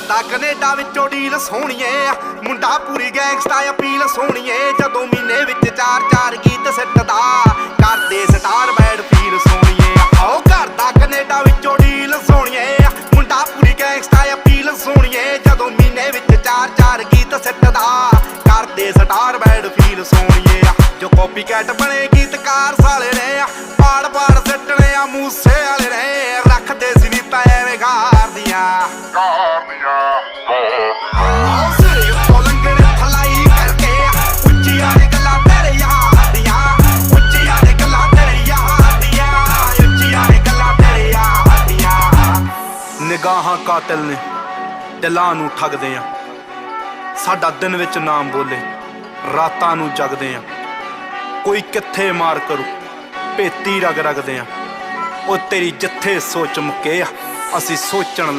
ਕਰਦਾ ਕੈਨੇਡਾ ਵਿੱਚੋਂ ਡੀਲ ਸੋਹਣੀਏ, ਮੁੰਡਾ ਪੂਰੀ ਗੈਂਗਸਟਾ ਅਪੀਲ ਸੋਹਣੀਏ। ਜਦੋਂ ਮਹੀਨੇ ਵਿੱਚ 4-4 ਗੀਤ ਸਿੱਟਦਾ, ਕਰਦੇ ਸਟਾਰ ਬੈਡ ਫੀਲ ਸੋਹਣੀਏ। ਆਓ ਕਰਦਾ ਕੈਨੇਡਾ ਵਿੱਚੋਂ ਡੀਲ ਸੋਹਣੀਏ, ਮੁੰਡਾ ਪੂਰੀ ਗੈਂਗਸਟਾ ਅਪੀਲ ਸੋਹਣੀਏ। ਜਦੋਂ ਮਹੀਨੇ ਵਿੱਚ 4-4 ਗੀਤ ਸਿੱਟਦਾ, ਕਰਦੇ ਸਟਾਰ ਬੈਡ ਫੀਲ ਸੋਹਣੀਏ। ਜੋ ਕਾਪੀ ਕੈਟ ਬਣੇ ਗੀਤਕਾਰ ਸਾਲੇ ਨੇ, ਪਾੜ ਸਿੱਟਣੇ ਆ ਮੂਸੇ ਵਾਲੇ ਨੇ। ਰੱਖਦੇ ਸੀ ਵੀ ਪੈਵੇਂ ਗਾਰ ਦੀਆਂ ਸਿਰੇ ਉੱਤੋਂ ਲੰਘਣ ਥਲਾਈ ਕਰਕੇ, ਉੱਚੀਆਂ ਨੇ ਗੱਲਾਂ ਤੇਰੇ ਯਾਰ ਦੀਆਂ, ਉੱਚੀਆਂ ਨੇ ਗੱਲਾਂ ਤੇਰੇ ਯਾਰ ਦੀਆਂ, ਉੱਚੀਆਂ ਨੇ ਗੱਲਾਂ ਤੇਰੇ ਯਾਰ ਦੀਆਂ। ਨਿਗਾਹਾਂ ਕਾਤਿਲ ਨੇ, ਦਿਲਾਂ ਨੂੰ ਠੱਗਦੇ ਆ। ਸਾਡਾ ਦਿਨ ਵਿੱਚ ਨਾਮ ਬੋਲੇ, ਰਾਤਾਂ ਨੂੰ ਜਗਦੇ ਆ। ਕੋਈ ਕਿੱਥੇ ਮਾਰ ਕਰੂ, ਭੇਤੀ ਰਗਦੇ ਆ। ਉਹ ਤੇਰੀ ਜਿੱਥੇ ਸੋਚ ਮੁੱਕੇ ਆ, ਅਸੀਂ ਸੋਚਣ